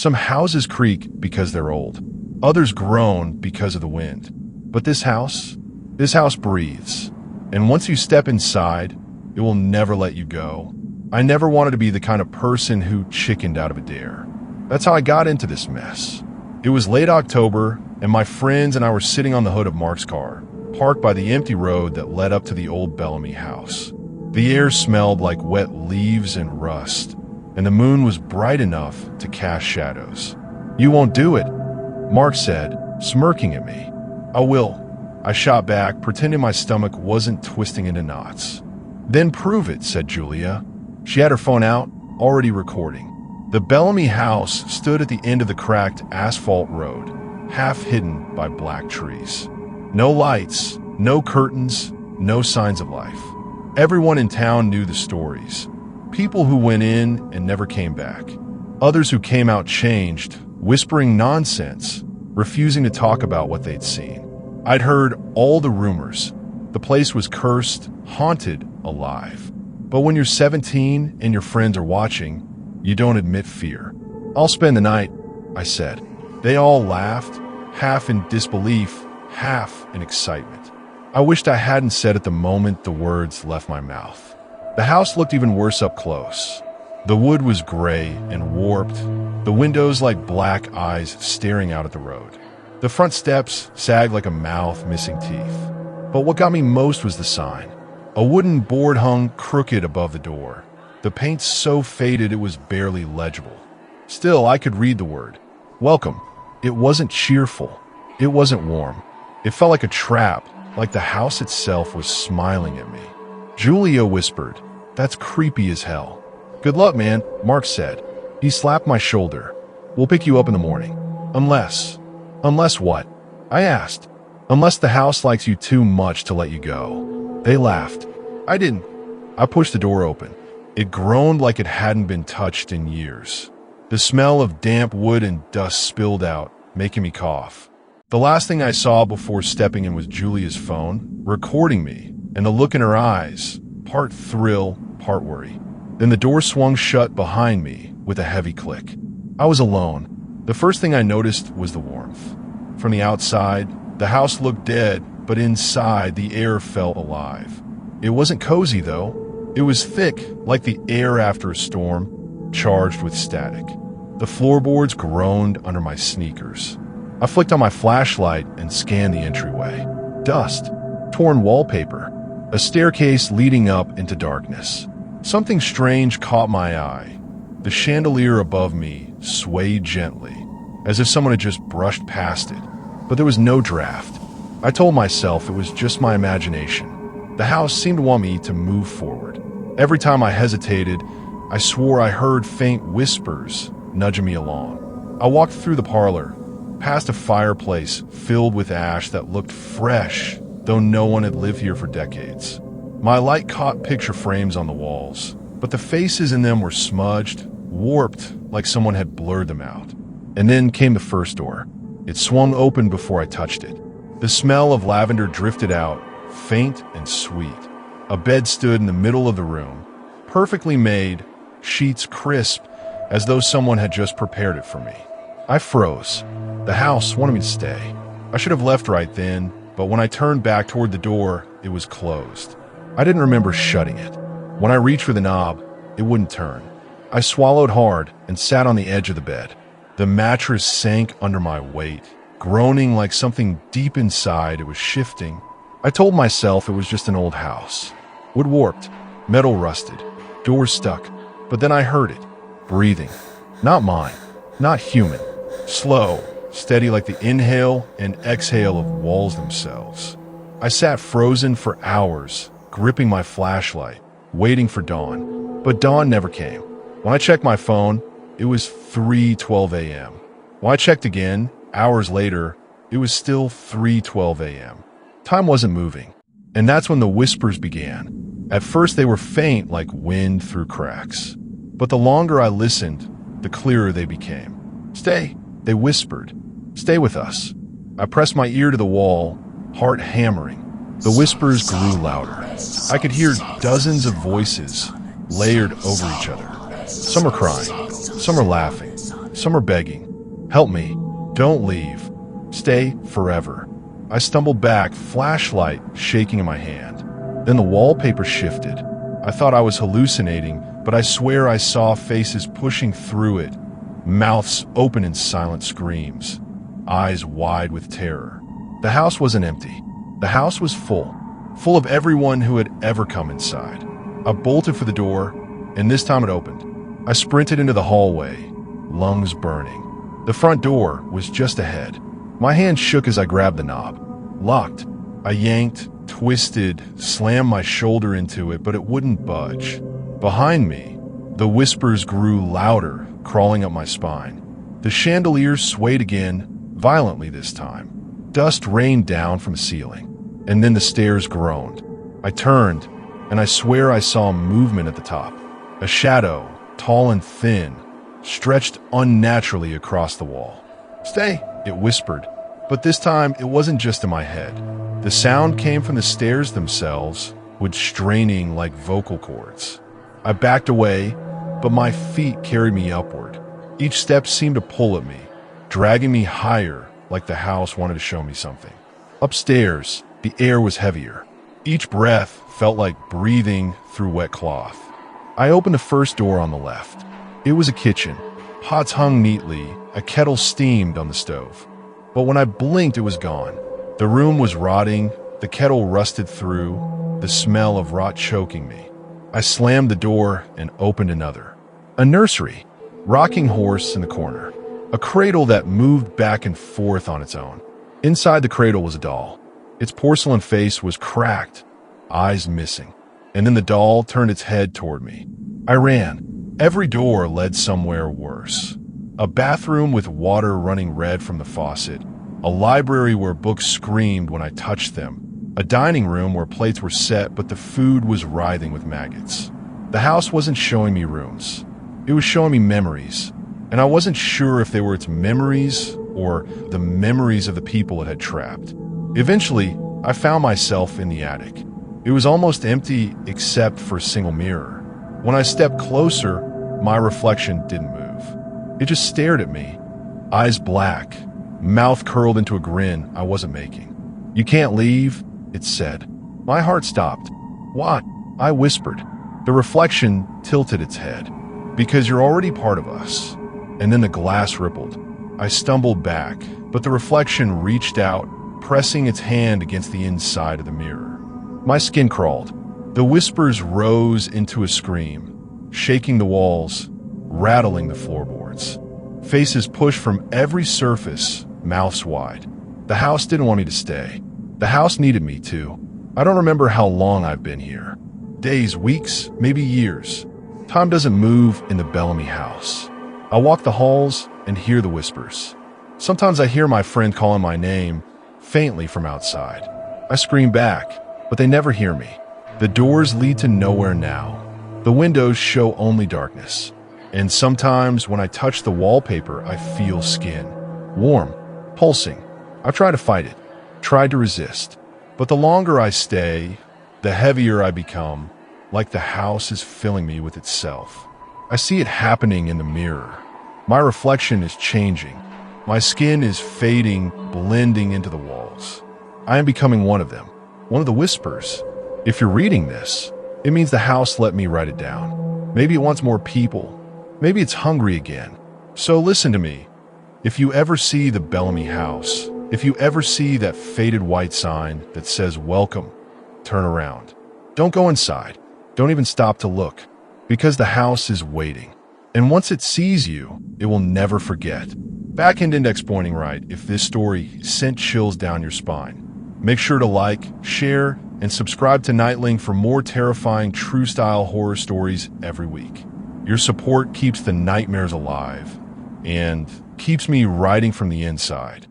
Some houses creak because they're old. Others groan because of the wind. But this house breathes. And once you step inside, it will never let you go. I never wanted to be the kind of person who chickened out of a dare. That's how I got into this mess. It was late October, and my friends and I were sitting on the hood of Mark's car, parked by the empty road that led up to the old Bellamy House. The air smelled like wet leaves and rust, and the moon was bright enough to cast shadows. "You won't do it," Mark said, smirking at me. "I will," I shot back, pretending my stomach wasn't twisting into knots. "Then prove it," said Julia. She had her phone out, already recording. The Bellamy House stood at the end of the cracked asphalt road, half hidden by black trees. No lights, no curtains, no signs of life. Everyone in town knew the stories. People who went in and never came back. Others who came out changed, whispering nonsense, refusing to talk about what they'd seen. I'd heard all the rumors. The place was cursed, haunted, alive. But when you're 17 and your friends are watching, you don't admit fear. "I'll spend the night," I said. They all laughed, half in disbelief, half in excitement. I wished I hadn't said at the moment the words left my mouth. The house looked even worse up close. The wood was gray and warped, the windows like black eyes staring out at the road. The front steps sagged like a mouth missing teeth. But what got me most was the sign. A wooden board hung crooked above the door. The paint so faded it was barely legible. Still, I could read the word. Welcome. It wasn't cheerful. It wasn't warm. It felt like a trap, like the house itself was smiling at me. Julia whispered, "That's creepy as hell." "Good luck, man," Mark said. He slapped my shoulder. "We'll pick you up in the morning. Unless what?" I asked. "Unless the house likes you too much to let you go." They laughed. I didn't. I pushed the door open. It groaned like it hadn't been touched in years. The smell of damp wood and dust spilled out, making me cough. The last thing I saw before stepping in was Julia's phone, recording me, and the look in her eyes, part thrill, part worry. Then the door swung shut behind me with a heavy click. I was alone. The first thing I noticed was the warmth. From the outside, the house looked dead, but inside the air felt alive. It wasn't cozy though. It was thick, like the air after a storm, charged with static. The floorboards groaned under my sneakers. I flicked on my flashlight and scanned the entryway. Dust, torn wallpaper, a staircase leading up into darkness. Something strange caught my eye. The chandelier above me swayed gently, as if someone had just brushed past it. But there was no draft. I told myself it was just my imagination. The house seemed to want me to move forward. Every time I hesitated, I swore I heard faint whispers nudging me along. I walked through the parlor, past a fireplace filled with ash that looked fresh, though no one had lived here for decades. My light caught picture frames on the walls, but the faces in them were smudged, warped, like someone had blurred them out. And then came the first door. It swung open before I touched it. The smell of lavender drifted out, faint and sweet. A bed stood in the middle of the room, perfectly made, sheets crisp, as though someone had just prepared it for me. I froze. The house wanted me to stay. I should have left right then, but when I turned back toward the door, it was closed. I didn't remember shutting it. When I reached for the knob, it wouldn't turn. I swallowed hard and sat on the edge of the bed. The mattress sank under my weight, groaning like something deep inside it was shifting. I told myself it was just an old house. Wood warped, metal rusted, doors stuck. But then I heard it, breathing. Not mine, not human. Slow, steady like the inhale and exhale of walls themselves. I sat frozen for hours, gripping my flashlight, waiting for dawn. But dawn never came. When I checked my phone, it was 3:12 a.m. When I checked again, hours later, it was still 3:12 a.m. Time wasn't moving. And that's when the whispers began. At first they were faint like wind through cracks. But the longer I listened, the clearer they became. "Stay," they whispered. "Stay with us." I pressed my ear to the wall, heart hammering. The whispers grew louder. I could hear dozens of voices layered over each other. Some are crying, some are laughing, Some are begging, "Help me. Don't leave. Stay forever." I stumbled back, flashlight shaking in my hand. Then the wallpaper shifted. I thought I was hallucinating, but I swear I saw faces pushing through it, mouths open in silent screams, eyes wide with terror. The house wasn't empty. The house was full of everyone who had ever come inside. I bolted for the door, and this time it opened. I sprinted into the hallway, lungs burning. The front door was just ahead. My hand shook as I grabbed the knob. Locked. I yanked, twisted, slammed my shoulder into it, but it wouldn't budge. Behind me, the whispers grew louder, crawling up my spine. The chandelier swayed again, violently this time. Dust rained down from the ceiling, and then the stairs groaned. I turned, and I swear I saw movement at the top. A shadow, tall and thin, stretched unnaturally across the wall. "Stay," it whispered. But this time, it wasn't just in my head. The sound came from the stairs themselves, with straining like vocal cords. I backed away, but my feet carried me upward. Each step seemed to pull at me, dragging me higher, like the house wanted to show me something. Upstairs, the air was heavier. Each breath felt like breathing through wet cloth. I opened the first door on the left. It was a kitchen. Pots hung neatly, a kettle steamed on the stove. But when I blinked, it was gone. The room was rotting, the kettle rusted through, the smell of rot choking me. I slammed the door and opened another. A nursery, rocking horse in the corner. A cradle that moved back and forth on its own. Inside the cradle was a doll. Its porcelain face was cracked, eyes missing. And then the doll turned its head toward me. I ran. Every door led somewhere worse. A bathroom with water running red from the faucet. A library where books screamed when I touched them. A dining room where plates were set, but the food was writhing with maggots. The house wasn't showing me rooms. It was showing me memories. And I wasn't sure if they were its memories or the memories of the people it had trapped. Eventually, I found myself in the attic. It was almost empty except for a single mirror. When I stepped closer, my reflection didn't move. It just stared at me, eyes black, mouth curled into a grin I wasn't making. "You can't leave," it said. My heart stopped. "What?" I whispered. The reflection tilted its head. "Because you're already part of us." And then the glass rippled. I stumbled back, but the reflection reached out, pressing its hand against the inside of the mirror. My skin crawled. The whispers rose into a scream, shaking the walls, rattling the floorboards. Faces pushed from every surface, mouths wide. The house didn't want me to stay. The house needed me too. I don't remember how long I've been here. Days, weeks, maybe years. Time doesn't move in the Bellamy House. I walk the halls and hear the whispers. Sometimes I hear my friend calling my name, faintly from outside. I scream back, but they never hear me. The doors lead to nowhere now. The windows show only darkness. And sometimes when I touch the wallpaper, I feel skin. Warm, pulsing. I try to fight it, tried to resist. But the longer I stay, the heavier I become, like the house is filling me with itself. I see it happening in the mirror. My reflection is changing. My skin is fading, blending into the walls. I am becoming one of them, one of the whispers. If you're reading this, it means the house let me write it down. Maybe it wants more people. Maybe it's hungry again. So listen to me. If you ever see the Bellamy House, if you ever see that faded white sign that says welcome, turn around. Don't go inside. Don't even stop to look, because the house is waiting. And once it sees you, it will never forget. Back and index pointing right if this story sent chills down your spine. Make sure to like, share, and subscribe to Nightling for more terrifying true-style horror stories every week. Your support keeps the nightmares alive and keeps me writing from the inside.